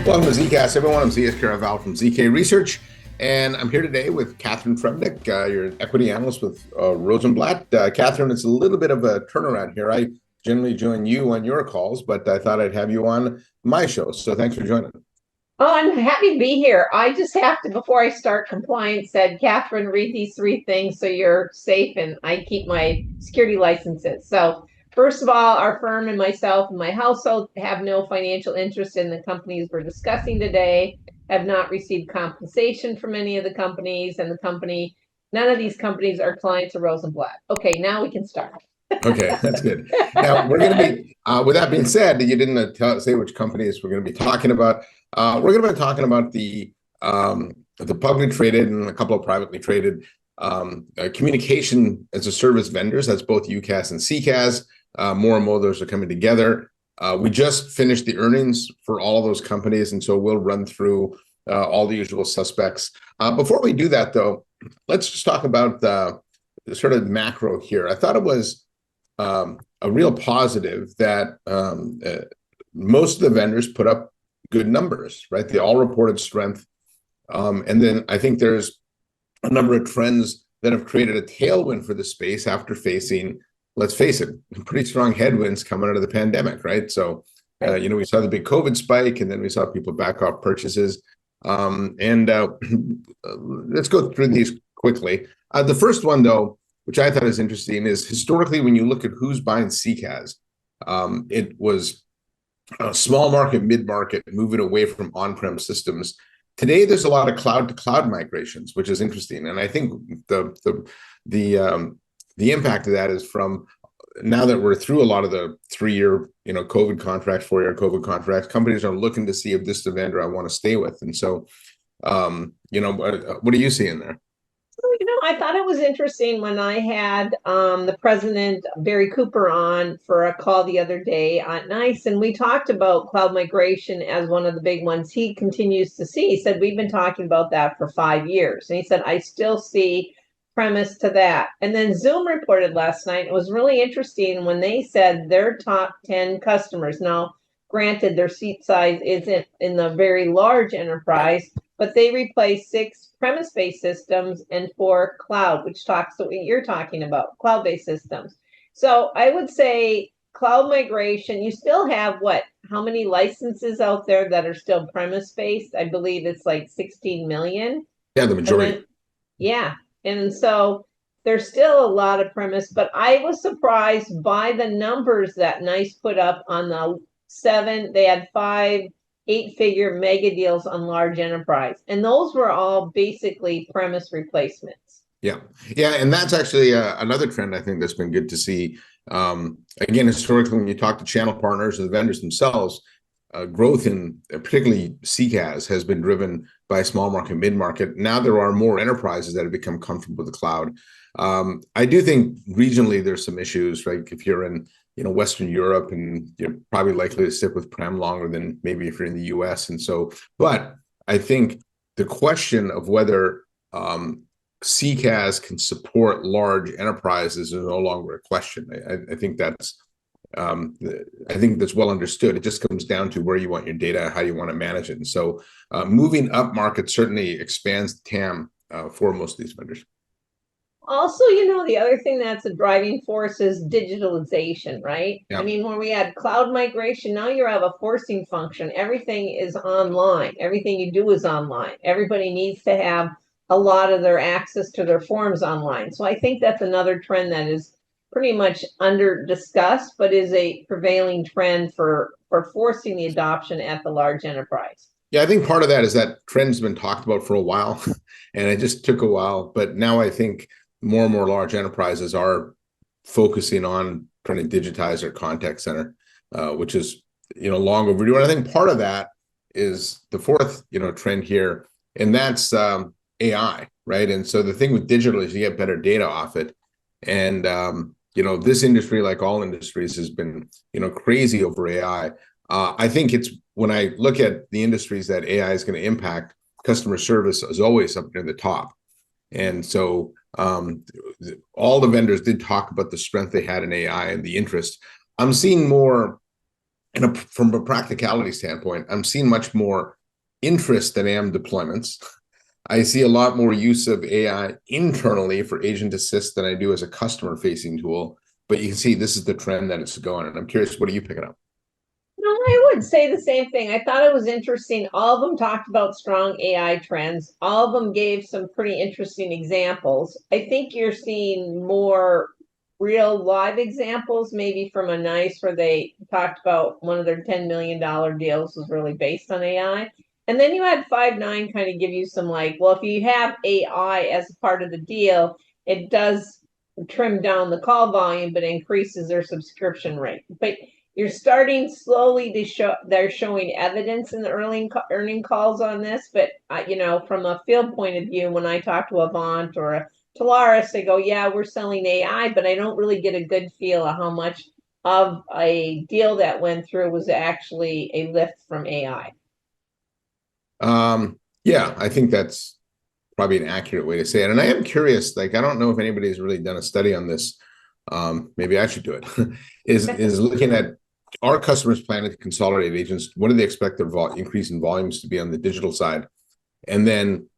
Welcome to ZKast, everyone. I'm ZS Caraval from ZK Research, and I'm here today with Catharine Trebnick. You're an equity analyst with Rosenblatt. Catharine, it's a little bit of a turnaround here. I generally join you on your calls, but I thought I'd have you on my show. So thanks for joining. Oh, I'm happy to be here. I just have to, before I start compliance, said, Catharine, read these three things so you're safe, and I keep my security licenses. So first of all, our firm and myself and my household have no financial interest in the companies we're discussing today, have not received compensation from any of the companies, and none of these companies are clients of Rosenblatt. Okay, now we can start. Okay, that's good. Now, we're going to be, with that being said, you didn't say which companies we're going to be talking about. We're going to be talking about the publicly traded and a couple of privately traded communication as a service vendors. That's both UCaaS and CCaaS. More and more of those are coming together. We just finished the earnings for all of those companies, and so we'll run through all the usual suspects. Before we do that, though, let's just talk about the sort of macro here. I thought it was a real positive that most of the vendors put up good numbers, right? They all reported strength. And then I think there's a number of trends that have created a tailwind for the space after facing, let's face it, pretty strong headwinds coming out of the pandemic, right? So, we saw the big COVID spike, and then we saw people back off purchases. Let's go through these quickly. The first one, though, which I thought is interesting, is historically, when you look at who's buying CCaaS, it was small market, mid-market, moving away from on-prem systems. Today, there's a lot of cloud-to-cloud migrations, which is interesting. And I think the impact of that is from now that we're through a lot of the 3-year, COVID contracts, 4-year COVID contracts, companies are looking to see if this is the vendor I want to stay with. And so, what are you seeing there? I thought it was interesting when I had the president, Barry Cooper, on for a call the other day on NICE, and we talked about cloud migration as one of the big ones he continues to see. He said, we've been talking about that for 5 years. And he said, I still see premise to that. And then Zoom reported last night. It was really interesting when they said their top 10 customers. Now, granted, their seat size isn't in the very large enterprise, but they replaced 6 premise-based systems and 4 cloud, which talks to what you're talking about, cloud-based systems. So I would say cloud migration, you still have how many licenses out there that are still premise-based? I believe it's like 16 million. Yeah, the majority. And so there's still a lot of premise, but I was surprised by the numbers that NICE put up on the 7. They had 5 8-figure mega deals on large enterprise. And those were all basically premise replacements. Yeah. And that's actually another trend I think that's been good to see. Again, historically, when you talk to channel partners or the vendors themselves, growth in particularly CCaaS has been driven by small market, mid-market. Now there are more enterprises that have become comfortable with the cloud. I do think regionally there's some issues, right? If you're in Western Europe, and you're probably likely to stick with prem longer than maybe if you're in the US. And so, but I think the question of whether CCaaS can support large enterprises is no longer a question. I think that's well understood. It just comes down to where you want your data, how you want to manage it. And so moving up market certainly expands the TAM for most of these vendors. Also, the other thing that's a driving force is digitalization, right? Yeah. I mean, when we had cloud migration, now you have a forcing function. Everything is online. Everything you do is online. Everybody needs to have a lot of their access to their forms online. So I think that's another trend that is pretty much under discussed, but is a prevailing trend for forcing the adoption at the large enterprise. Yeah, I think part of that is that trend's been talked about for a while, and it just took a while. But now I think more and more large enterprises are focusing on trying to digitize their contact center, which is long overdue. And I think part of that is the fourth trend here, and that's AI, right? And so the thing with digital is you get better data off it, and this industry, like all industries, has been crazy over AI. I think it's when I look at the industries that AI is going to impact, customer service is always up near the top, and so. All the vendors did talk about the strength they had in AI and the interest. I'm seeing more And from a practicality standpoint, I'm seeing much more interest than I am deployments. I see a lot more use of AI internally for agent assist than I do as a customer facing tool. But you can see this is the trend that it's going. And I'm curious, what are you picking up? No, I would say the same thing. I thought it was interesting. All of them talked about strong AI trends. All of them gave some pretty interesting examples. I think you're seeing more real live examples, maybe from a NICE where they talked about one of their $10 million deals was really based on AI. And then you had Five9 kind of give you some like, well, if you have AI as a part of the deal, it does trim down the call volume, but increases their subscription rate. But you're starting slowly to show they're showing evidence in the earning calls on this, but from a field point of view, when I talk to Avant or a Talaris, they go, yeah, we're selling AI, but I don't really get a good feel of how much of a deal that went through was actually a lift from AI. Yeah, I think that's probably an accurate way to say it. And I am curious, like, I don't know if anybody's really done a study on this. Maybe I should do it. is looking at, our customers planning to consolidate agents. What do they expect their increase in volumes to be on the digital side? And then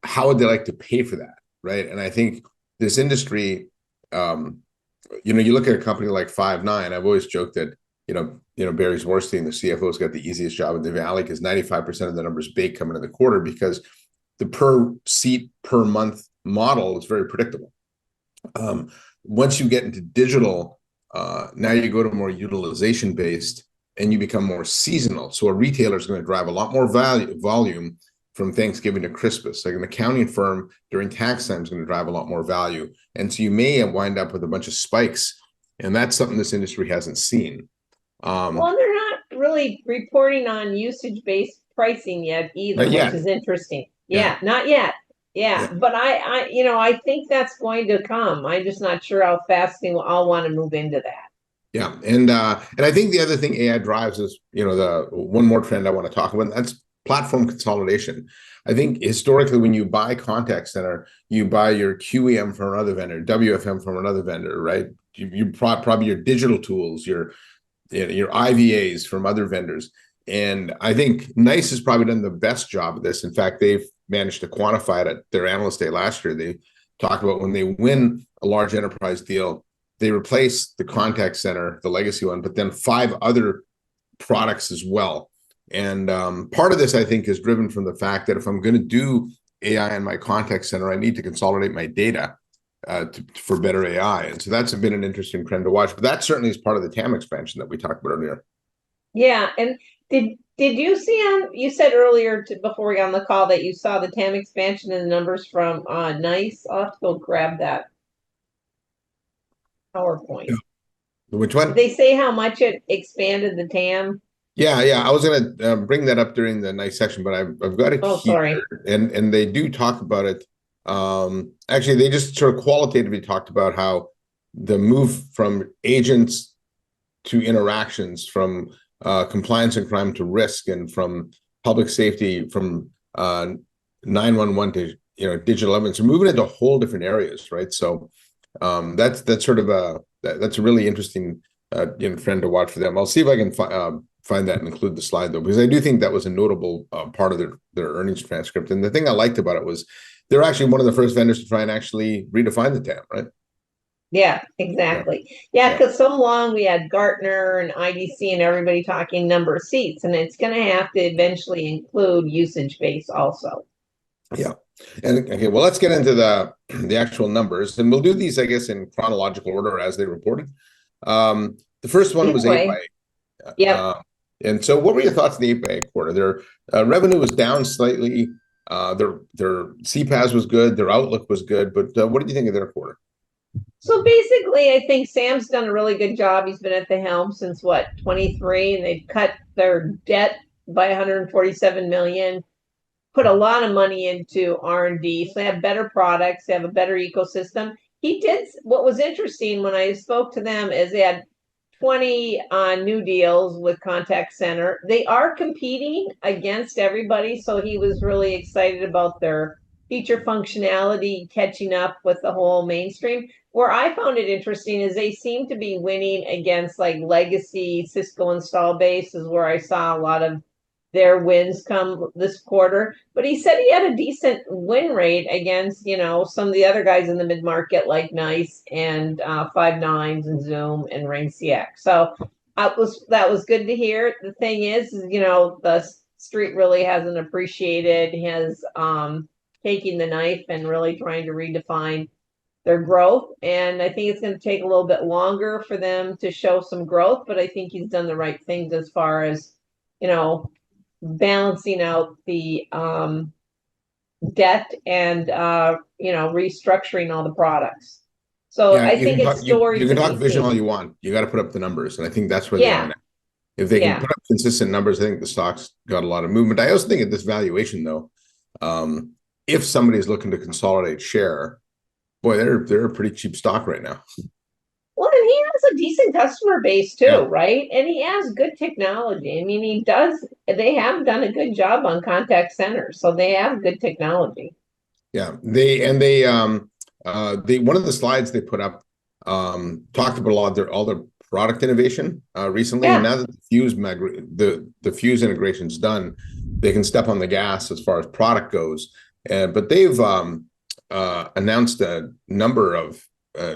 how would they like to pay for that, right? And I think this industry, you look at a company like Five9. I've always joked that, Barry Zwarenstein, the CFO's got the easiest job in the Valley because 95% of the numbers baked coming in the quarter because the per seat per month model is very predictable. Once you get into digital, now you go to more utilization based and you become more seasonal. So a retailer is going to drive a lot more volume from Thanksgiving to Christmas. Like an accounting firm during tax time is going to drive a lot more value. And so you may wind up with a bunch of spikes. And that's something this industry hasn't seen. Well, they're not really reporting on usage-based pricing yet either, which is interesting. Yeah, not yet. Yeah, but I think that's going to come. I'm just not sure how fast I'll want to move into that. Yeah, and I think the other thing AI drives is, the one more trend I want to talk about, and that's platform consolidation. I think historically, when you buy contact center, you buy your QEM from another vendor, WFM from another vendor, right? You probably your digital tools, your IVAs from other vendors. And I think NICE has probably done the best job of this. In fact, they've managed to quantify it at their analyst day last year. They talked about when they win a large enterprise deal, they replace the contact center, the legacy one, but then 5 other products as well. And part of this, I think, is driven from the fact that if I'm going to do AI in my contact center, I need to consolidate my data for better AI. And so that's been an interesting trend to watch. But that certainly is part of the TAM expansion that we talked about earlier. Yeah, and did you see you said earlier before we got on the call that you saw the TAM expansion in the numbers from NICE? I'll have to go grab that PowerPoint. Yeah. Which one? Did they say how much it expanded the TAM? Yeah. I was going to bring that up during the NICE section, but I've got it here. Sorry. And they do talk about it. Actually, they just sort of qualitatively talked about how the move from agents to interactions, from compliance and crime to risk, and from public safety, from 911 to digital evidence, are moving into whole different areas, right? So that's sort of that's a really interesting trend to watch for them. I'll see if I can find that and include the slide though, because I do think that was a notable part of their earnings transcript. And the thing I liked about it was they're actually one of the first vendors to try and actually redefine the TAM, right? Yeah, exactly. Yeah, because so long we had Gartner and IDC and everybody talking number of seats, and it's going to have to eventually include usage base also. Yeah. And okay, well, let's get into the actual numbers, and we'll do these, I guess, in chronological order as they reported. The first one was 8 by 8. Yeah. And so what were your thoughts on the 8 by 8 quarter? Their revenue was down slightly. Their CPaaS was good. Their outlook was good. But what did you think of their quarter? So basically, I think Sam's done a really good job. He's been at the helm since 23, and they've cut their debt by 147 million, put a lot of money into R&D. So they have better products, they have a better ecosystem. What was interesting when I spoke to them is they had 20 new deals with contact center. They are competing against everybody. So he was really excited about he feature functionality catching up with the whole mainstream. Where I found it interesting is they seem to be winning against like legacy Cisco install base is where I saw a lot of their wins come this quarter. But he said he had a decent win rate against, some of the other guys in the mid-market like NICE and Five9 and Zoom and RingCX. So that was good to hear. The thing is, the street really hasn't appreciated his taking the knife and really trying to redefine their growth. And I think it's going to take a little bit longer for them to show some growth, but I think he's done the right things as far as, balancing out the debt and restructuring all the products. So Yeah, I think it's stories. You can talk vision all you want. You got to put up the numbers, and I think that's where they are now. If they can put up consistent numbers, I think the stock's got a lot of movement. I also think at this valuation, though, if somebody's looking to consolidate share, boy, they're a pretty cheap stock right now. Well, and he has a decent customer base too, right? And he has good technology. I mean, they have done a good job on contact centers, so they have good technology. Yeah, they one of the slides they put up talked about a lot of all their product innovation recently, and now that the Fuse integration's done, they can step on the gas as far as product goes. But they've announced a number of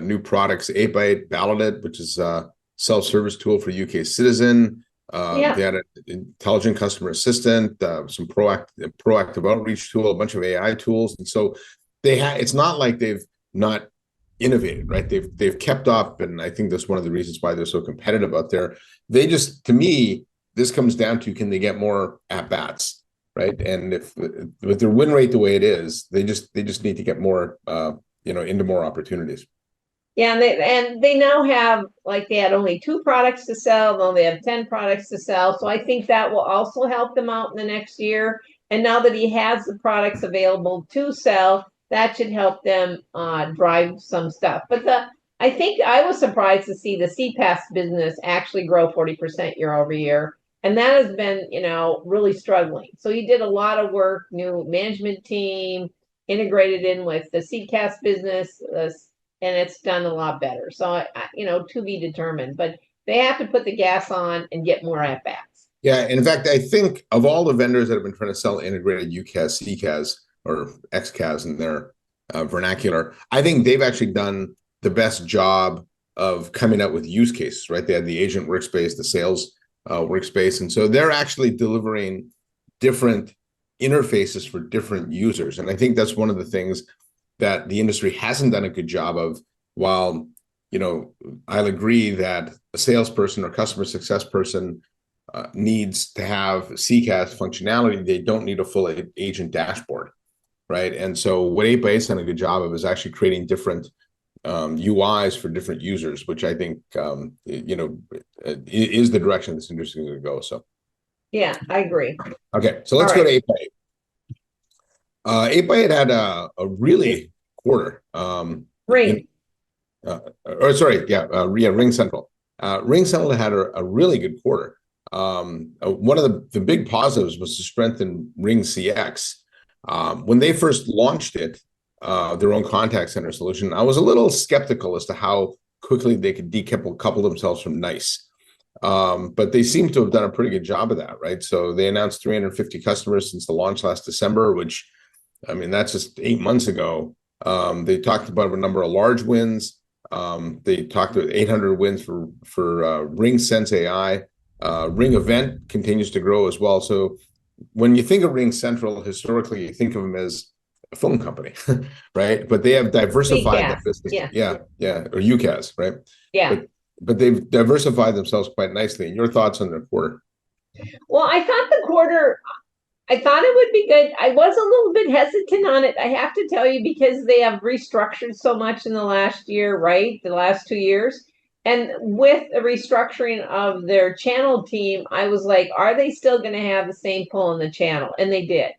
new products. 8x8 Validate, which is a self-service tool for UK citizen. They had an intelligent customer assistant, some proactive outreach tool, a bunch of AI tools, and so it's not like they've not innovated, right? They've kept up, and I think that's one of the reasons why they're so competitive out there. They just, to me, this comes down to, can they get more at bats, right? And if with their win rate the way it is, they just need to get more, into more opportunities. Yeah, and they now have, like, they had only 2 products to sell, now they have 10 products to sell. So I think that will also help them out in the next year. And now that he has the products available to sell, that should help them drive some stuff. But I think I was surprised to see the CPaaS business actually grow 40% year over year. And that has been, really struggling. So he did a lot of work, new management team, integrated in with the ZKast business, and it's done a lot better. So, to be determined, but they have to put the gas on and get more at bats. Yeah. In fact, I think of all the vendors that have been trying to sell integrated UCaaS, CCaaS, or XCaaS in their vernacular, I think they've actually done the best job of coming up with use cases, right? They had the agent workspace, the sales workspace. And so they're actually delivering different interfaces for different users. And I think that's one of the things that the industry hasn't done a good job of. While, I'll agree that a salesperson or customer success person needs to have CCaaS functionality, they don't need a full agent dashboard, right? And so what 8x8's done a good job of is actually creating different UIs for different users, which I think, is the direction this industry is going to go. So, yeah, I agree. Okay, so let's go to 8x8. 8x8 had a really quarter. RingCentral. RingCentral had a really good quarter. One of the big positives was the strength in RingCX. When they first launched it, their own contact center solution, I was a little skeptical as to how quickly they could decouple themselves from NICE. But they seem to have done a pretty good job of that, right? So they announced 350 customers since the launch last December, which, I mean, that's just 8 months ago. They talked about a number of large wins. They talked about 800 wins for RingSense AI. Ring Event continues to grow as well. So when you think of RingCentral, historically, you think of them as a phone company, right? But they have diversified that business. Yeah, or UCaaS, right? Yeah. But they've diversified themselves quite nicely. And your thoughts on the quarter? Well, I thought it would be good. I was a little bit hesitant on it, I have to tell you, because they have restructured so much in the last year, right? The last 2 years. And with the restructuring of their channel team, I was like, are they still going to have the same pull in the channel? And they did.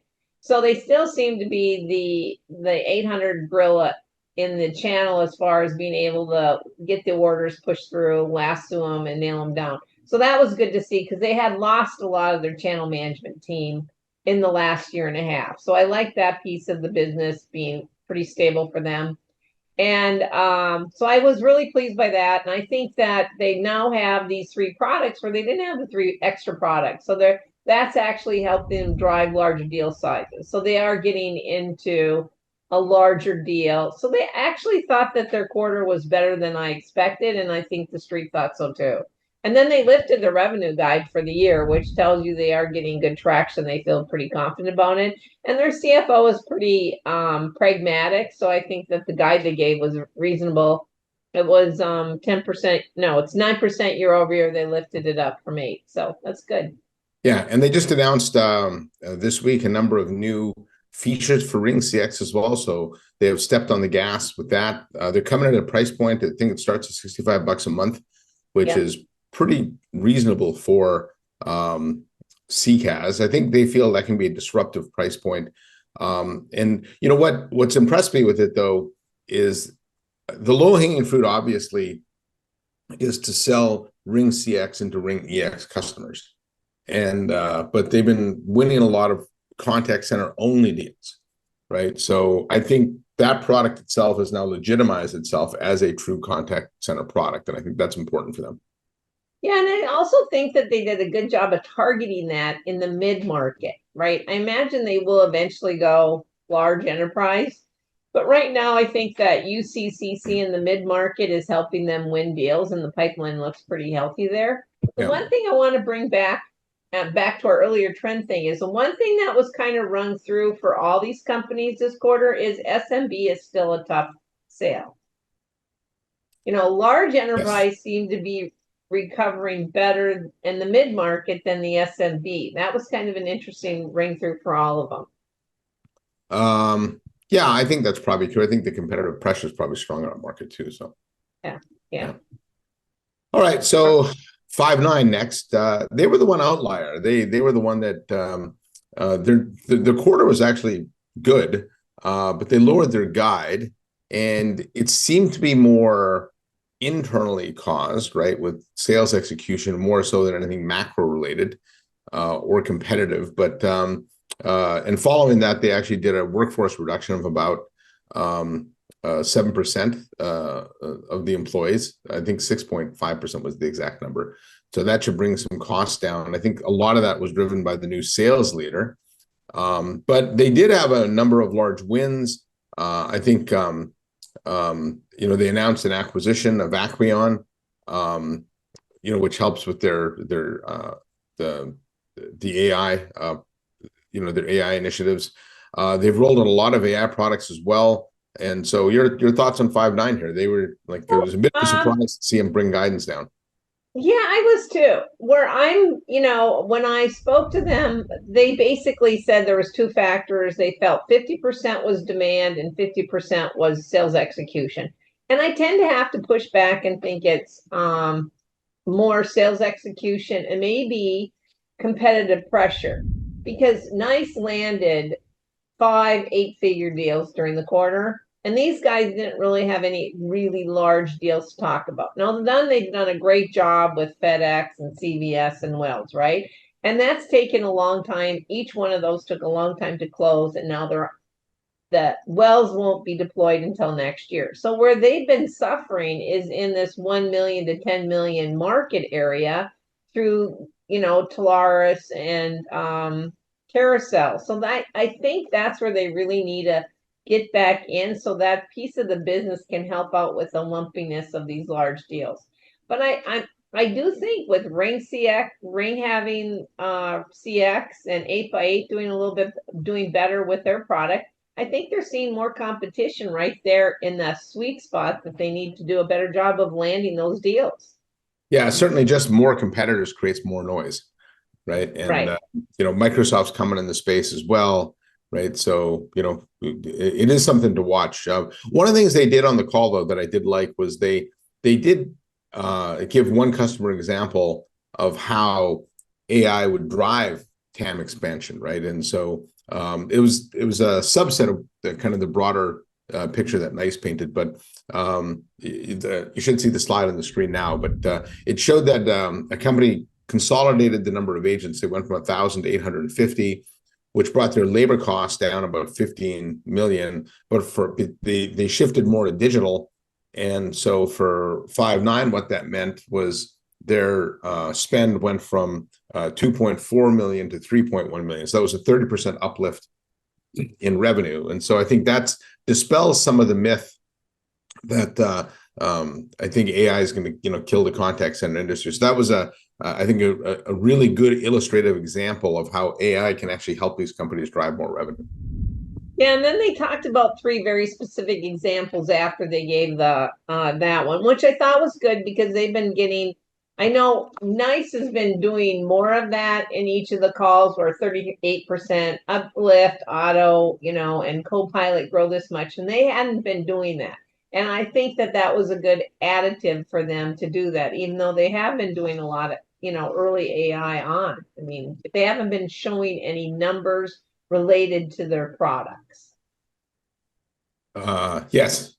So they still seem to be the 800 gorilla in the channel as far as being able to get the orders pushed through, lasso them, and nail them down. So that was good to see, because they had lost a lot of their channel management team in the last year and a half. So I like that piece of the business being pretty stable for them. And so I was really pleased by that. And I think that they now have these 3 products where they didn't have the 3 extra products. So that's actually helped them drive larger deal sizes. So they are getting into a larger deal. So they actually thought that their quarter was better than I expected. And I think the street thought so too. And then they lifted the revenue guide for the year, which tells you they are getting good traction. They feel pretty confident about it. And their CFO is pretty pragmatic. So I think that the guide they gave was reasonable. It was 10%. No, it's 9% year over year. They lifted it up from 8. So that's good. Yeah, and they just announced this week a number of new features for RingCX as well. So they have stepped on the gas with that. They're coming at a price point. I think it starts at $65 a month, which is pretty reasonable for CCaaS. I think they feel that can be a disruptive price point. And you know what's impressed me with it though is the low-hanging fruit obviously is to sell RingCX into RingEX customers. And but they've been winning a lot of contact center only deals, right? So I think that product itself has now legitimized itself as a true contact center product, and I think that's important for them. Yeah, and I also think that they did a good job of targeting that in the mid-market, right? I imagine they will eventually go large enterprise, but right now I think that UCCC in the mid-market is helping them win deals, and the pipeline looks pretty healthy there. The one thing I want to bring back to our earlier trend thing is the one thing that was kind of run through for all these companies this quarter is SMB is still a tough sale. You know, large enterprise seem to be recovering better in the mid-market than the SMB. That was kind of an interesting ring through for all of them. Yeah, I think that's probably true. I think the competitive pressure is probably strong on our market too. So yeah. All right, so Five9 next. They were the one outlier. They were the one that their quarter was actually good, but they lowered their guide, and it seemed to be more internally caused, right, with sales execution more so than anything macro related or competitive. But and following that, they actually did a workforce reduction of about 7% of the employees. I think 6.5% was the exact number. So that should bring some costs down. I think a lot of that was driven by the new sales leader. But they did have a number of large wins. I think you know, they announced an acquisition of Acqueon, you know, which helps with their the AI, you know, their AI initiatives. They've rolled out a lot of AI products as well. And so your thoughts on Five9 here? They were like, it was a bit of a surprise to see them bring guidance down. Yeah, I was too. Where I'm, you know, when I spoke to them, they basically said there was 2 factors. They felt 50% was demand and 50% was sales execution. And I tend to have to push back and think it's more sales execution and maybe competitive pressure, because NICE landed 5 8-figure deals during the quarter. And these guys didn't really have any really large deals to talk about. Now, they've done a great job with FedEx and CVS and Wells, right? And that's taken a long time. Each one of those took a long time to close. And now the Wells won't be deployed until next year. So where they've been suffering is in this 1 million to 10 million market area through, you know, Telarus and Carousel. So that, I think that's where they really need to get back in, so that piece of the business can help out with the lumpiness of these large deals. But I do think with RingCX, Ring having CX and 8x8 doing better with their product, I think they're seeing more competition right there in the sweet spot that they need to do a better job of landing those deals. Yeah, certainly just more competitors creates more noise, right? And you know, Microsoft's coming in the space as well. Right. So, you know, it is something to watch. One of the things they did on the call, though, that I did like was they did give one customer example of how AI would drive TAM expansion. Right. And so it was a subset of the kind of the broader picture that NICE painted. But you should see the slide on the screen now. But it showed that a company consolidated the number of agents. They went from 1,000 to 850. which brought their labor costs down about 15 million. But they shifted more to digital, and so for Five9, what that meant was their spend went from 2.4 million to 3.1 million. So that was a 30% uplift in revenue. And so I think that dispels some of the myth that I think AI is going to kill the contact center industry. So that was I think a really good illustrative example of how AI can actually help these companies drive more revenue. Yeah, and then they talked about 3 very specific examples after they gave the that one, which I thought was good because they've been getting. I know NICE has been doing more of that in each of the calls, where 38% uplift, auto, and Copilot grow this much, and they hadn't been doing that. And I think that was a good additive for them to do that, even though they have been doing a lot of, early AI on. I mean, they haven't been showing any numbers related to their products. Yes.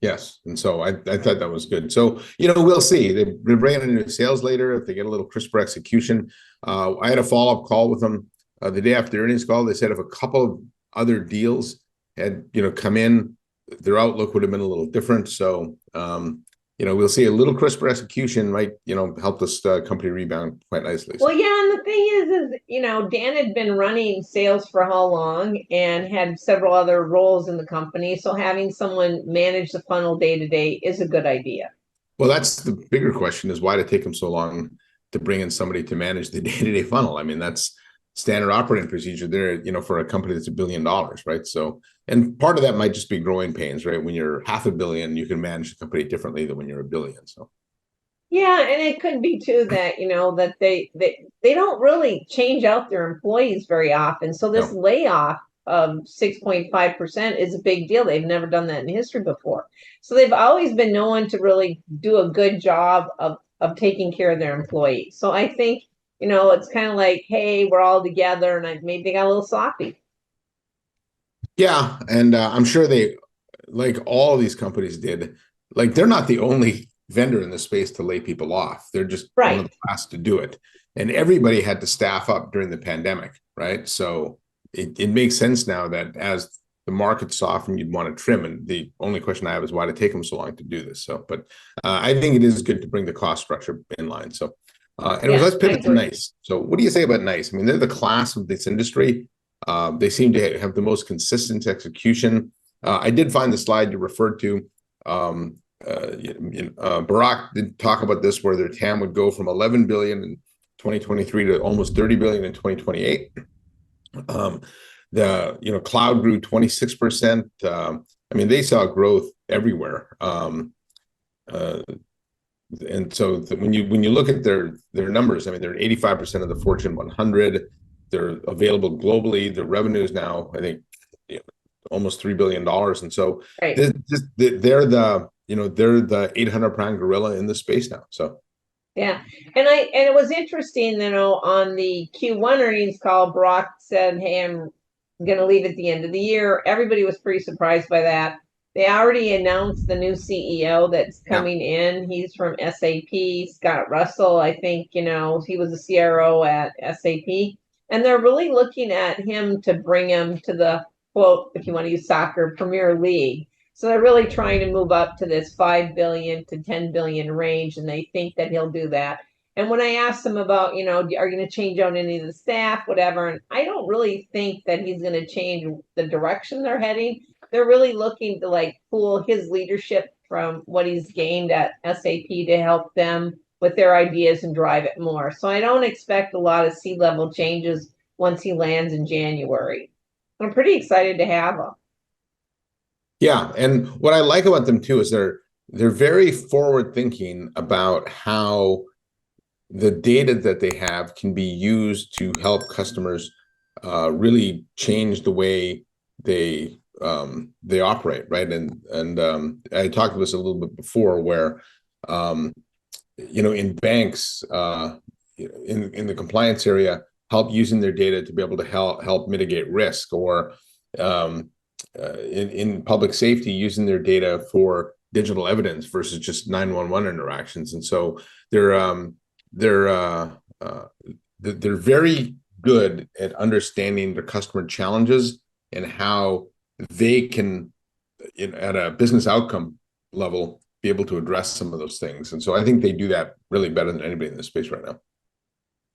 And so I thought that was good. So, we'll see. They're bringing in new sales later if they get a little crisper execution. I had a follow-up call with them the day after the earnings call. They said if a couple of other deals had, come in, their outlook would have been a little different. So, we'll see a little crisper execution might, help this company rebound quite nicely. Well, yeah, and the thing is, Dan had been running sales for how long and had several other roles in the company. So having someone manage the funnel day to day is a good idea. Well, that's the bigger question, is why did it take them so long to bring in somebody to manage the day-to-day funnel? I mean, that's standard operating procedure there, for a company that's $1 billion, right? So, and part of that might just be growing pains, right? When you're $500 million, you can manage the company differently than when you're $1 billion. So. Yeah, and it could be too that, that they don't really change out their employees very often. So this layoff of 6.5% is a big deal. They've never done that in history before. So they've always been known to really do a good job of taking care of their employees. So I think, it's kind of like, hey, we're all together, and maybe they got a little sloppy. Yeah, and I'm sure they, like all of these companies did, like they're not the only vendor in the space to lay people off. They're just one of the last to do it. And everybody had to staff up during the pandemic, right? So it makes sense now that as the market softened, you'd want to trim. And the only question I have is why did it take them so long to do this? So, but I think it is good to bring the cost structure in line. So anyways, let's pivot to NICE. So what do you say about NICE? I mean, they're the class of this industry. They seem to have the most consistent execution. I did find the slide you referred to. Barak did talk about this, where their TAM would go from 11 billion in 2023 to almost 30 billion in 2028. The cloud grew 26%. I mean, they saw growth everywhere. And so when you look at their numbers, I mean, they're 85% of the Fortune 100. They're available globally. Their revenue is now, I think, almost $3 billion. And so they're the 800-pound gorilla in the space now. So. Yeah. And it was interesting, on the Q1 earnings call, Brock said, hey, I'm going to leave at the end of the year. Everybody was pretty surprised by that. They already announced the new CEO that's coming in. He's from SAP, Scott Russell. I think, he was a CRO at SAP. And they're really looking at him to bring him to the, quote, if you want to use soccer, Premier League. So they're really trying to move up to this 5 billion to 10 billion range, and they think that he'll do that. And when I asked them about, are you going to change out any of the staff, whatever, and I don't really think that he's going to change the direction they're heading. They're really looking to pool his leadership from what he's gained at SAP to help them with their ideas and drive it more. So I don't expect a lot of C-level changes once he lands in January. I'm pretty excited to have him. Yeah, and what I like about them too is they're very forward thinking about how the data that they have can be used to help customers really change the way they operate, right? And I talked about this a little bit before, where in banks, in the compliance area, help using their data to be able to help mitigate risk, or in public safety, using their data for digital evidence versus just 911 interactions. And so they're very good at understanding the customer challenges and how they can, at a business outcome level, be able to address some of those things. And so I think they do that really better than anybody in this space right now.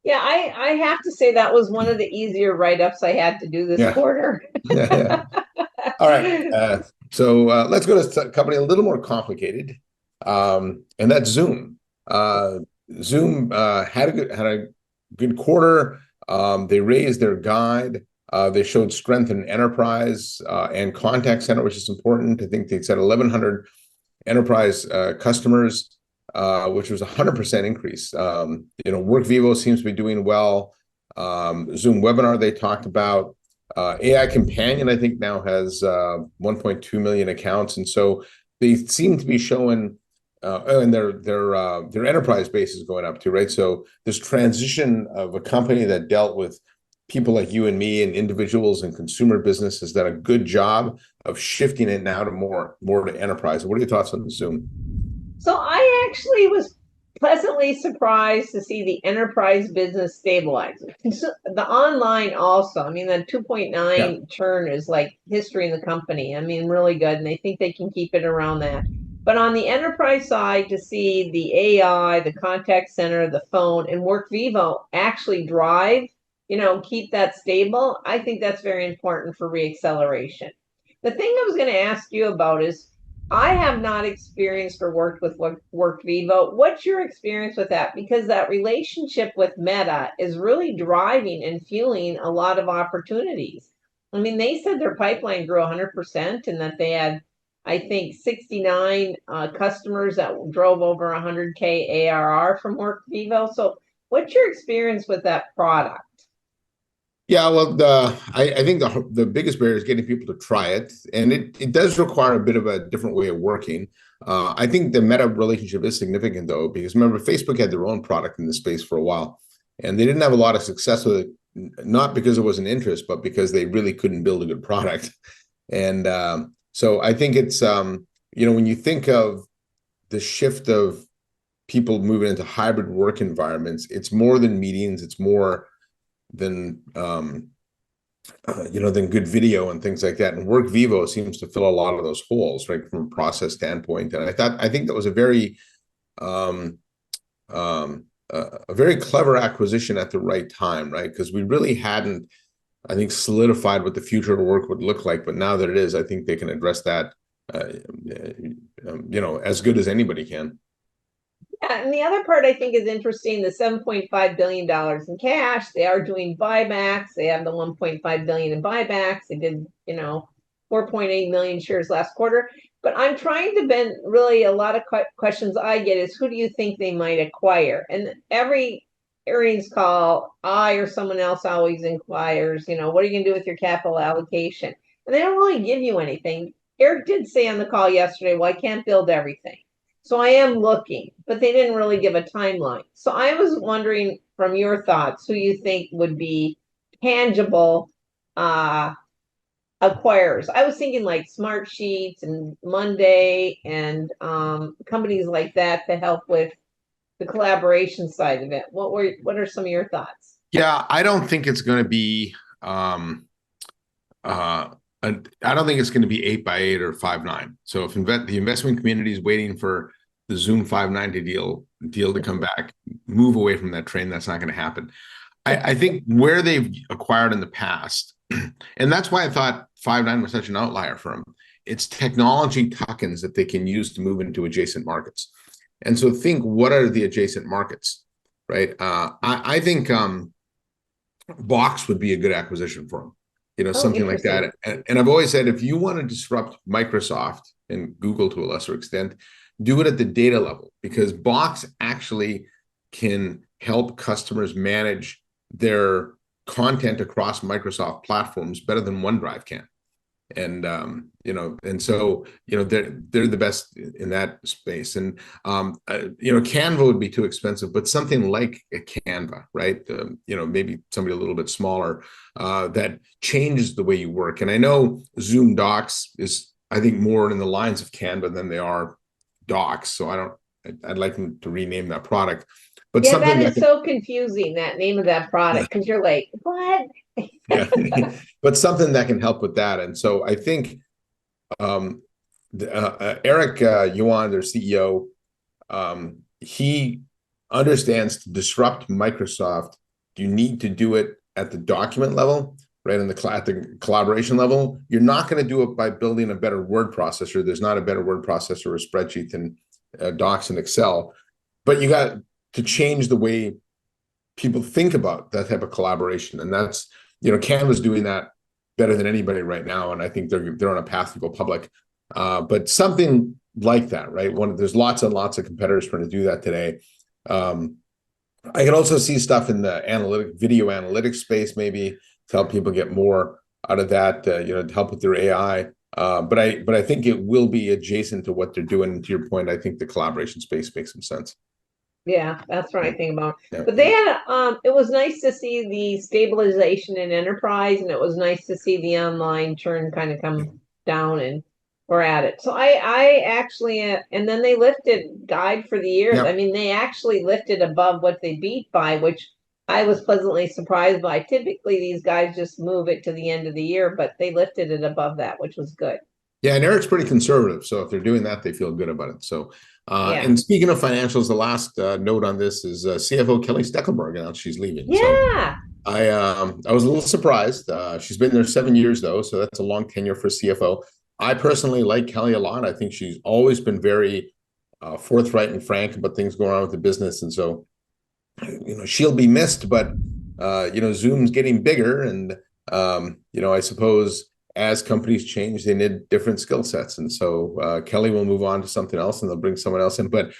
Yeah, I have to say that was one of the easier write-ups I had to do this Yeah. quarter. Yeah. All right. So let's go to a company a little more complicated, and that's Zoom. Zoom had a good quarter. They raised their guide. They showed strength in enterprise and contact center, which is important. I think they said 1,100 enterprise customers, which was a 100% increase. WorkVivo seems to be doing well. Zoom Webinar they talked about. AI Companion, I think, now has 1.2 million accounts, and so they seem to be showing, and their enterprise base is going up too, right? So this transition of a company that dealt with people like you and me and individuals and consumer business has done a good job of shifting it now to more to enterprise. What are your thoughts on Zoom? So I actually was pleasantly surprised to see the enterprise business stabilize. The online also, I mean, the 2.9 churn is like history in the company. I mean, really good. And they think they can keep it around that. But on the enterprise side, to see the AI, the contact center, the phone, and WorkVivo actually drive, keep that stable, I think that's very important for reacceleration. The thing I was going to ask you about is, I have not experienced or worked with WorkVivo. What's your experience with that? Because that relationship with Meta is really driving and fueling a lot of opportunities. I mean, they said their pipeline grew 100% and that they had, I think, 69 customers that drove over 100K ARR from WorkVivo. So what's your experience with that product? Yeah, well, I think the biggest barrier is getting people to try it, and it does require a bit of a different way of working. I think the Meta relationship is significant, though, because remember, Facebook had their own product in this space for a while, and they didn't have a lot of success with it, not because it wasn't interest, but because they really couldn't build a good product. And so I think it's, when you think of the shift of people moving into hybrid work environments, it's more than meetings, it's more than than good video and things like that. And WorkVivo seems to fill a lot of those holes, right, from a process standpoint. And I think that was a very clever acquisition at the right time, right? Because we really hadn't, I think, solidified what the future of work would look like. But now that it is, I think they can address that, as good as anybody can. Yeah, and the other part I think is interesting, the $7.5 billion in cash. They are doing buybacks. They have the 1.5 billion in buybacks. They did, 4.8 million shares last quarter. But I'm trying to bend, really, a lot of questions I get is, who do you think they might acquire? And every earnings call, I or someone else always inquires, what are you going to do with your capital allocation? And they don't really give you anything. Eric did say on the call yesterday, well, I can't build everything. So I am looking, but they didn't really give a timeline. So I was wondering, from your thoughts, who you think would be tangible acquirers. I was thinking like Smartsheets and Monday and companies like that to help with the collaboration side of it. What are some of your thoughts? Yeah, I don't think it's going to be I don't think it's going to be 8x8 or Five9. So if the investment community is waiting for the Zoom Five9 deal to come back, move away from that train. That's not going to happen. I think where they've acquired in the past, and that's why I thought Five9 was such an outlier for them. It's technology tuck-ins that they can use to move into adjacent markets. And so think, what are the adjacent markets, right? I think Box would be a good acquisition for them. Something like that. And I've always said, if you want to disrupt Microsoft and Google to a lesser extent, do it at the data level, because Box actually can help customers manage their content across Microsoft platforms better than OneDrive can. And so they're the best in that space. And Canva would be too expensive, but something like a Canva, right? Maybe somebody a little bit smaller that changes the way you work. And I know Zoom Docs is, I think, more in the lines of Canva than they are Docs. So I'd like them to rename that product. but Yeah, something that that is can, so confusing, that name of that product, because you're like, what? yeah, but something that can help with that. And so I think um, Eric Yuan, their CEO, he understands to disrupt Microsoft, you need to do it at the document level, right? At the collaboration level. You're not going to do it by building a better word processor. There's not a better word processor or spreadsheet than Docs and Excel, but you got to change the way people think about that type of collaboration. And that's, Canva's doing that better than anybody right now. And I think they're on a path to go public. But something like that, right? There's lots and lots of competitors trying to do that today. I can also see stuff in the video analytics space, maybe to help people get more out of that, to help with their AI. But I think it will be adjacent to what they're doing. And to your point, I think the collaboration space makes some sense. Yeah, that's what I think about. Yeah, But they had it was nice to see the stabilization in enterprise, and it was nice to see the online churn kind of come down, and we're at it. So I actually and then they lifted guide for the year. yeah. I mean, they actually lifted above what they beat by, which I was pleasantly surprised by. Typically these guys just move it to the end of the year, but they lifted it above that, which was good. Yeah, and Eric's pretty conservative, so if they're doing that, they feel good about it. So, Yeah. and speaking of financials, the last note on this is CFO Kelly Steckelberg announced she's leaving. So Yeah. I was a little surprised. She's been there 7 years though, so that's a long tenure for CFO. I personally like Kelly a lot. I think she's always been very forthright and frank about things going on with the business, and so she'll be missed. But Zoom's getting bigger, and I suppose as companies change, they need different skill sets. And so Kelly will move on to something else and they'll bring someone else in. But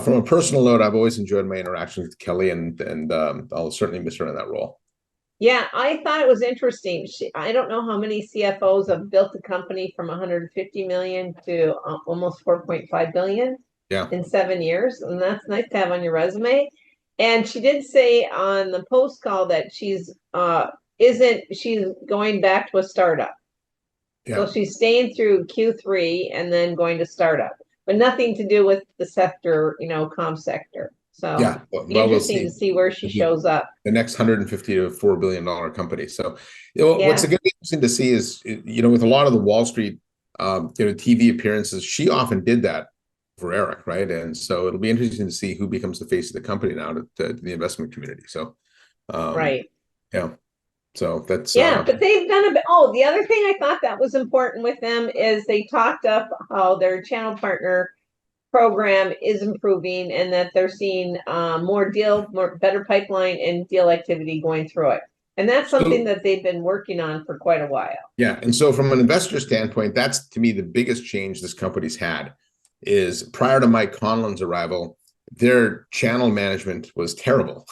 from a personal note, I've always enjoyed my interactions with Kelly, and I'll certainly miss her in that role. Yeah, I thought it was interesting. I don't know how many CFOs have built a company from 150 million to almost 4.5 billion Yeah. in 7 years. And that's nice to have on your resume. And she did say on the post call that she's going back to a startup. Yeah. So she's staying through Q3 and then going to startup, but nothing to do with the sector, comm sector. So Yeah. interesting to see where she shows up. The next 150 to $4 billion company. So, what's going to be interesting to see is, with a lot of the Wall Street, TV appearances, she often did that for Eric, right? And so it'll be interesting to see who becomes the face of the company now to the investment community. So, right. Yeah. So that's but they've done a bit. Oh, the other thing I thought that was important with them is they talked up how their channel partner program is improving and that they're seeing better pipeline and deal activity going through it. And that's something that they've been working on for quite a while. Yeah. And so from an investor standpoint, that's to me the biggest change this company's had is prior to Mike Conlon's arrival, their channel management was terrible.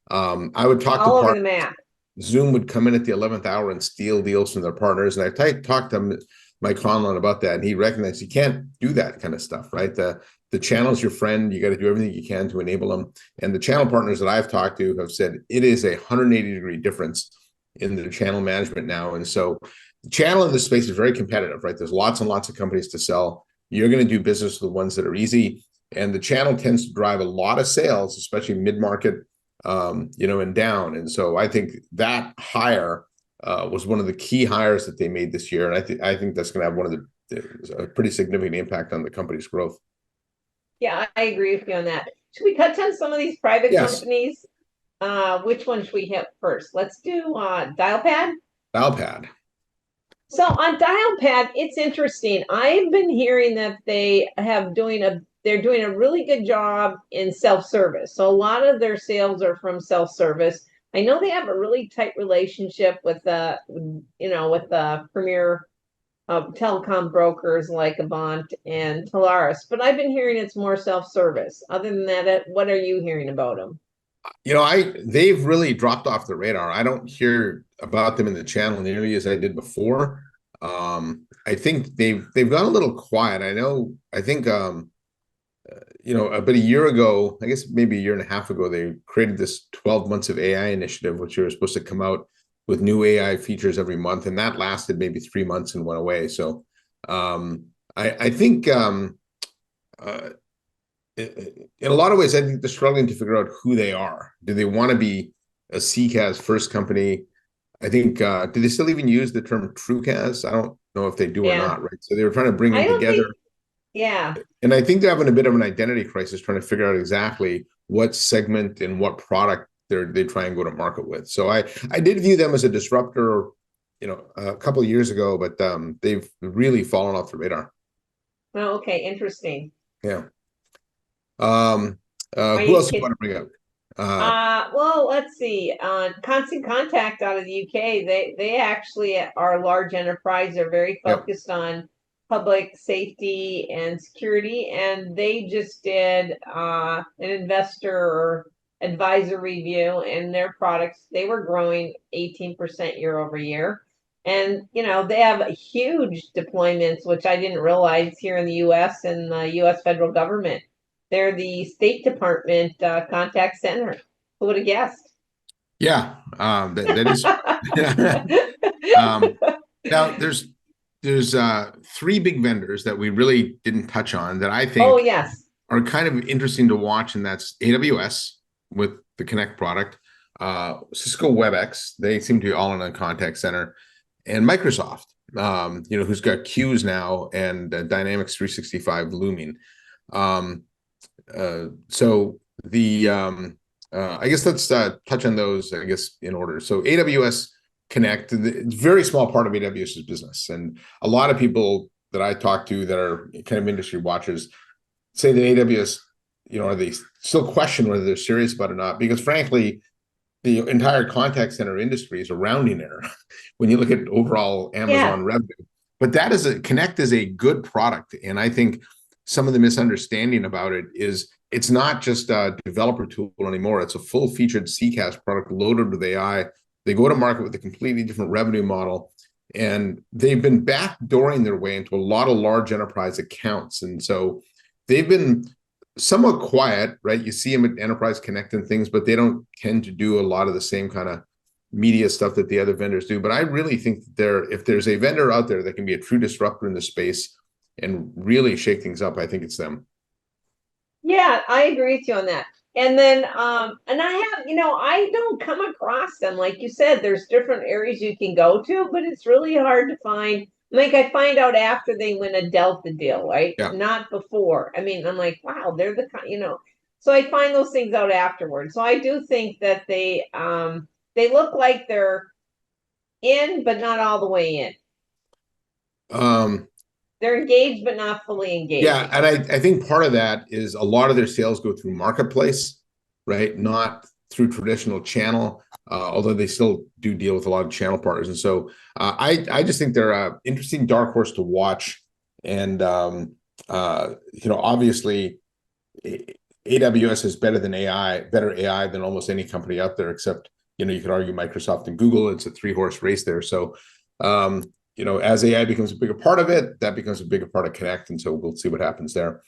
I would talk all over the map. Zoom would come in at the 11th hour and steal deals from their partners. And I talked to Mike Conlon about that, and he recognized you can't do that kind of stuff, right? The channel's your friend. You got to do everything you can to enable them. And the channel partners that I've talked to have said it is a 180-degree difference in their channel management now. And so the channel in this space is very competitive, right? There's lots and lots of companies to sell. You're going to do business with the ones that are easy. And the channel tends to drive a lot of sales, especially mid-market, and down. And so I think that hire was one of the key hires that they made this year. And I think that's going to have a pretty significant impact on the company's growth. Yeah, I agree with you on that. Should we touch on some of these private companies? Which one should we hit first? Let's do Dialpad. Dialpad. So on Dialpad, it's interesting. I've been hearing that they're doing a really good job in self-service. So a lot of their sales are from self-service. I know they have a really tight relationship with the premier telecom brokers like Avant and Telarus, but I've been hearing it's more self-service. Other than that, what are you hearing about them? They've really dropped off the radar. I don't hear about them in the channel nearly as I did before. I think they've gone a little quiet. I think about a year ago, I guess maybe a year and a half ago, they created this 12 months of AI initiative, which was supposed to come out with new AI features every month. And that lasted maybe 3 months and went away. So I think in a lot of ways, I think they're struggling to figure out who they are. Do they want to be a CCaaS first company? I think, do they still even use the term TrueCAS? I don't know if they do or Yeah. not, right? So they were trying to bring I them don't together. think, yeah. And I think they're having a bit of an identity crisis trying to figure out exactly what segment and what product they try and go to market with. So I did view them as a disruptor, a couple of years ago, but they've really fallen off the radar. Oh, okay, interesting. Yeah. Are Who you else do you kidding? want to bring up? Well, let's see. Constant Contact out of the UK, they actually are a large enterprise. They're very Yep. focused on public safety and security, and they just did an investor or advisor review, and their products, they were growing 18% year over year. And they have huge deployments, which I didn't realize here in the US and the US federal government. They're the State Department contact center. Who would have guessed? Yeah, that is. um, Now there's three big vendors that we really didn't touch on that I Oh, think yes. are kind of interesting to watch, and that's AWS with the Connect product, Cisco Webex, they seem to be all in a contact center, and Microsoft, who's got queues now, and Dynamics 365 looming. So I guess let's touch on those, I guess, in order. So AWS Connect, it's a very small part of AWS's business. And a lot of people that I talk to that are kind of industry watchers say that AWS, are they still question whether they're serious about it or not? Because frankly, the entire contact center industry is a rounding error when you look at overall Amazon revenue. But Connect is a good product. And I think some of the misunderstanding about it is it's not just a developer tool anymore. It's a full-featured CCaaS product loaded with AI. They go to market with a completely different revenue model, and they've been backdooring their way into a lot of large enterprise accounts. And so they've been somewhat quiet, right? You see them at Enterprise Connect and things, but they don't tend to do a lot of the same kind of media stuff that the other vendors do. But I really think that if there's a vendor out there that can be a true disruptor in the space and really shake things up, I think it's them. Yeah, I agree with you on that. And then, and I have, I don't come across them. Like you said, there's different areas you can go to, but it's really hard to find. Like I find out after they win a Delta deal, right? Yeah. Not before. I mean, I'm like, wow, they're so I find those things out afterwards. So I do think that they look like they're in, but not all the way in. They're engaged, but not fully engaged. Yeah, and I think part of that is a lot of their sales go through marketplace, right? Not through traditional channel, although they still do deal with a lot of channel partners. And so I just think they're an interesting dark horse to watch. And obviously AWS is better AI than almost any company out there, except you could argue Microsoft and Google. It's a three-horse race there. So as AI becomes a bigger part of it, that becomes a bigger part of Connect. And so we'll see what happens there.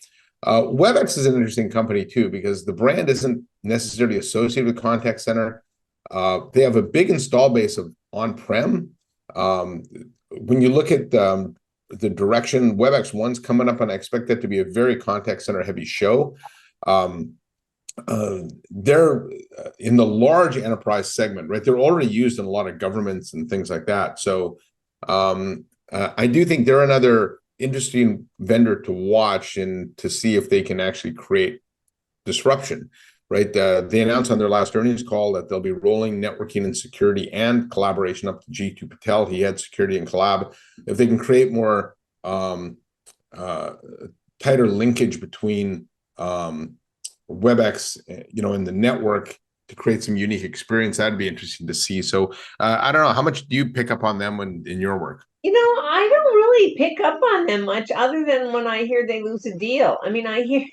Webex is an interesting company too, because the brand isn't necessarily associated with contact center. They have a big install base of on-prem. When you look at the direction, Webex One's coming up, and I expect that to be a very contact center heavy show. They're in the large enterprise segment, right? They're already used in a lot of governments and things like that. So I do think they're another interesting vendor to watch and to see if they can actually create disruption, right? They announced on their last earnings call that they'll be rolling networking and security and collaboration up to Jeetu Patel. He had security and collab. If they can create more tighter linkage between Webex, in the network to create some unique experience, that'd be interesting to see. So I don't know, how much do you pick up on them in your work? I don't really pick up on them much other than when I hear they lose a deal. I mean, I hear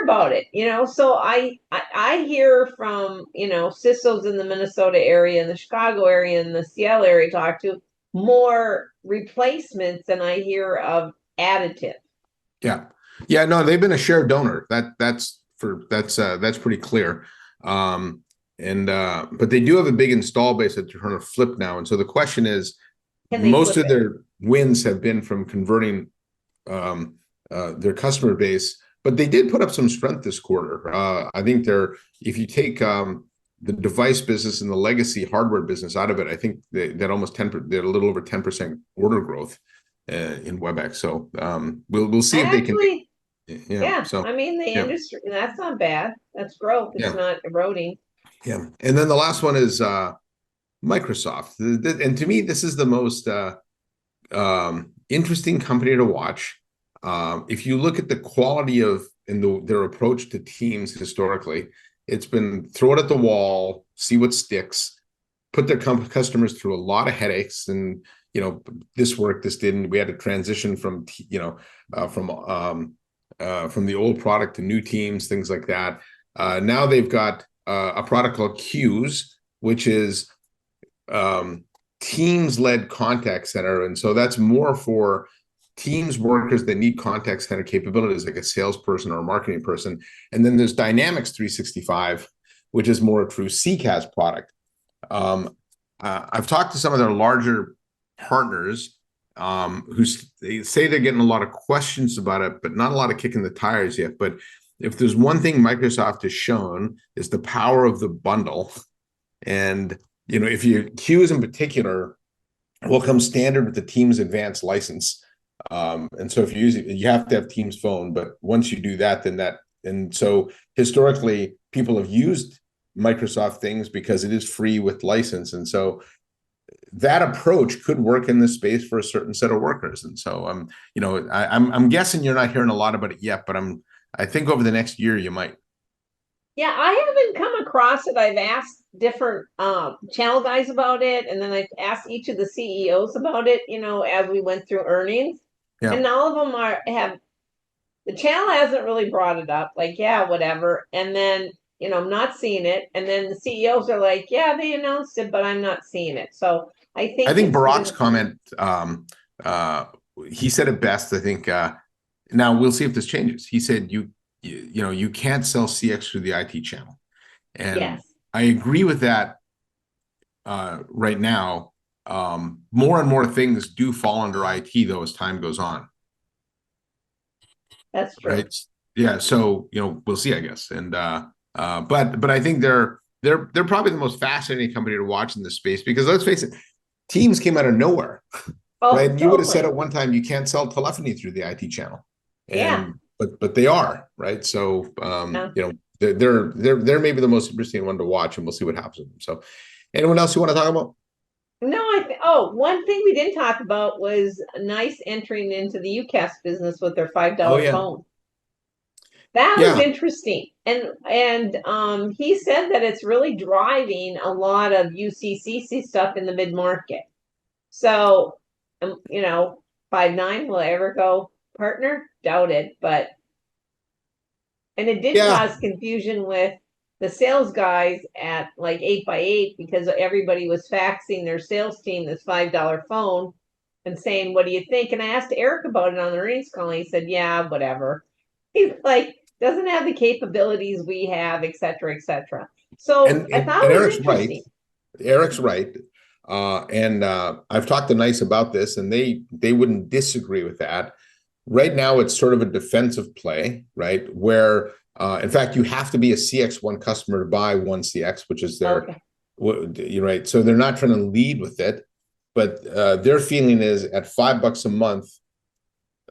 about it, so I hear from, CISOs in the Minnesota area and the Chicago area and the Seattle area talk to more replacements than I hear of additive. Yeah, no, they've been a shared donor. That's pretty clear. But they do have a big install base that they're trying to flip now. And so the question is, most of their wins have been from converting their customer base but they did put up some strength this quarter. I think if you take the device business and the legacy hardware business out of it, I think that almost 10%, they're a little over 10% order growth in Webex. So we'll see if they can. Yeah. So I mean, the industry, that's not bad. That's growth. It's not eroding. Yeah. And then the last one is Microsoft. And to me, this is the most interesting company to watch. If you look at the quality of their approach to Teams historically, it's been throw it at the wall, see what sticks, put their customers through a lot of headaches, and this worked, this didn't. We had to transition from from the old product to new Teams, things like that. Now they've got a product called Queues, which is Teams-led contact center, and so that's more for Teams workers that need contact center capabilities, like a salesperson or a marketing person. And then there's Dynamics 365, which is more a true CCaaS product. I've talked to some of their larger partners they say they're getting a lot of questions about it, but not a lot of kicking the tires yet. But if there's one thing Microsoft has shown is the power of the bundle. And if you Queues in particular will come standard with the Teams Advanced license. And so if you use it, you have to have Teams Phone. But once you do that, and so historically people have used Microsoft things because it is free with license. And so that approach could work in this space for a certain set of workers. And so I'm guessing you're not hearing a lot about it yet, but I think over the next year you might. Yeah, I haven't come across it. I've asked different channel guys about it, and then I've asked each of the CEOs about it, as we went through earnings. Yeah. And all of them the channel hasn't really brought it up, like, yeah, whatever. And then, I'm not seeing it. And then the CEOs are like, yeah, they announced it, but I'm not seeing it. So I think Barack's comment, he said it best. I think now we'll see if this changes. He said you can't sell CX through the IT channel. And yes. I agree with that right now. More and more things do fall under IT though as time goes on. That's true. Right? Yeah. So, we'll see, I guess. And but I think they're probably the most fascinating company to watch in this space, because let's face it, Teams came out of nowhere. Oh, right. And you would have said at one time you can't sell telephony through the IT channel. And, but they are, right? So they're maybe the most interesting one to watch, and we'll see what happens with them. So anyone else you want to talk about? No, one thing we didn't talk about was NICE entering into the UCast business with their $5 phone. That was interesting. And he said that it's really driving a lot of UCCC stuff in the mid-market. So, Five9 will ever go partner? Doubt it, but and it did cause confusion with the sales guys at like 8x8, because everybody was faxing their sales team this $5 phone and saying, what do you think? And I asked Eric about it on the earnings call, and he said, yeah, whatever. He's like, doesn't have the capabilities we have, et cetera, et cetera. So I thought it was interesting. Eric's right. And I've talked to NICE about this, and they wouldn't disagree with that. Right now, it's sort of a defensive play, right? Where, in fact, you have to be a CX1 customer to buy one CX, which is their, you're right. So they're not trying to lead with it, but their feeling is at $5 a month,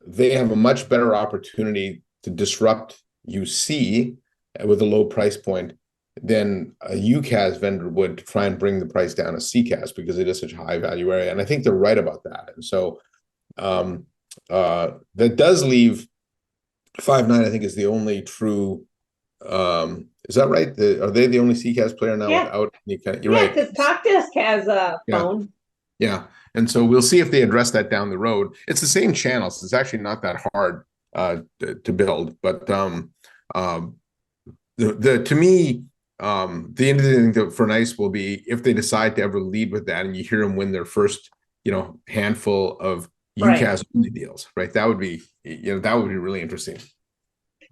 they have a much better opportunity to disrupt UC with a low price point than a UCaaS vendor would to try and bring the price down to CCaaS, because it is such a high value area. And I think they're right about that. And so that does leave Five9, I think, is the only true, is that right? Are they the only CCaaS player now without any kind? You're right. Because TalkDesk has a phone. Yeah. And so we'll see if they address that down the road. It's the same channels. It's actually not that hard to build. But to me, the interesting thing for NICE will be if they decide to ever lead with that, and you hear them win their first, handful of UCaaS only deals, right? That would be, that would be really interesting.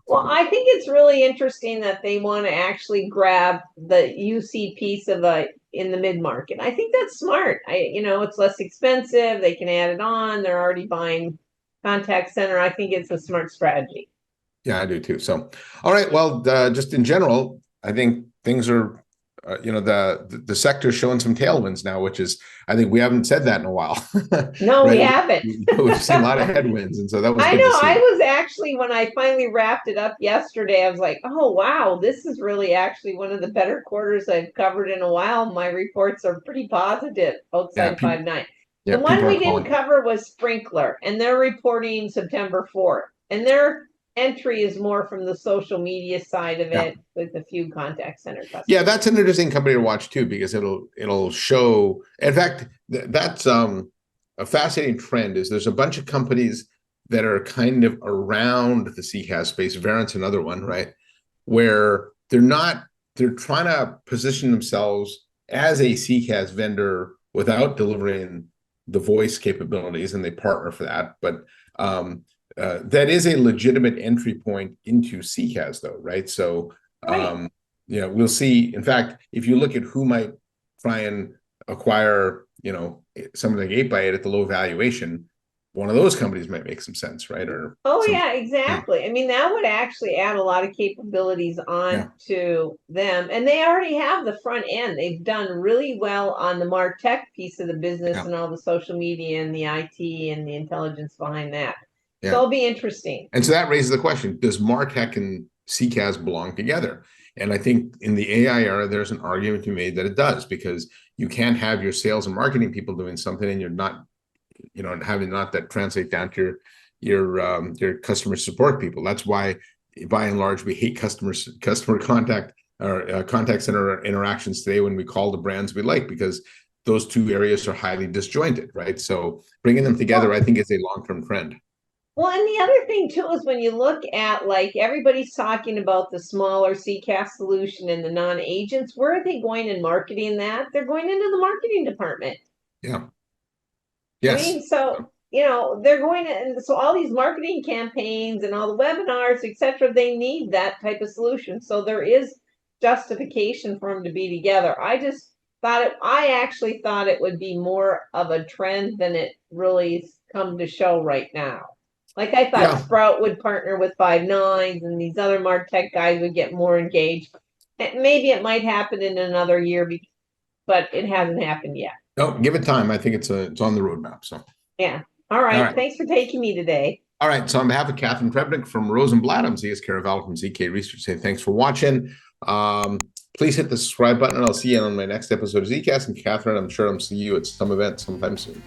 Well, I think it's really interesting that they want to actually grab the UC piece of in the mid-market. I think that's smart. It's less expensive. They can add it on. They're already buying contact center. I think it's a smart strategy. Yeah, I do too. So, all right. Well, just in general, I think things are, the sector's showing some tailwinds now, which is, I think we haven't said that in a while, No, we right? haven't. We've seen a lot of headwinds, and so that was I good to know. I see. was actually, when I finally wrapped it up yesterday, I was like, oh, wow, this is really actually one of the better quarters I've covered in a while. My reports are pretty positive Yeah, outside Five9. The one people are we didn't calling. cover was Sprinkler, and they're reporting September 4th. And their entry is more from the social media side of Yeah, it with a few contact center yeah, customers. that's an interesting company to watch too, because it'll show. In fact, that's a fascinating trend. Is there's a bunch of companies that are kind of around the CCaaS space. Verint's another one, right? Where they're trying to position themselves as a CCaaS vendor without delivering the voice capabilities, and they partner for that. But that is a legitimate entry point into CCaaS, though, right? So, Right. we'll see. In fact, if you look at who might try and acquire, something like 8x8 at the low valuation, one of those companies might make some sense, right? Or Oh some, yeah, yeah, exactly. I mean, that would actually add a lot of capabilities on yeah, to them. And they already have the front end. They've done really well on the MarTech piece of the business yeah, and all the social media and the IT and the intelligence behind that. So yeah. it'll be interesting. And so that raises the question, does MarTech and CCaaS belong together? And I think in the AI era, there's an argument to be made that it does, because you can't have your sales and marketing people doing something and you're not, having not that translate down to your customer support people. That's why, by and large, we hate customer contact or contact center interactions today when we call the brands we like, because those two areas are highly disjointed, right? So bringing them together, Well, I think, is a long-term trend. well, and the other thing too is when you look at like everybody's talking about the smaller CCAS solution and the non-agents, where are they going in marketing that? They're going into the marketing department. Yeah. I Yes. mean, so they're going to, and so all these marketing campaigns and all the webinars, etc., they need that type of solution. So there is justification for them to be together. I actually thought it would be more of a trend than it really come to show right now. Like I thought Yeah. Sprout would partner with Five9 and these other MarTech guys would get more engaged. And maybe it might happen in another year, but it hasn't happened yet. No, give it time. I think it's on the roadmap. So, Yeah. All all right. right. Thanks for taking me today. All right. So on behalf of Catharine Trebnick from Rosenblatt, I'm ZS Caraval from ZK Research. Say thanks for watching. Please hit the subscribe button, and I'll see you on my next episode of ZKast. And Catharine, I'm sure I'm seeing you at some event sometime soon.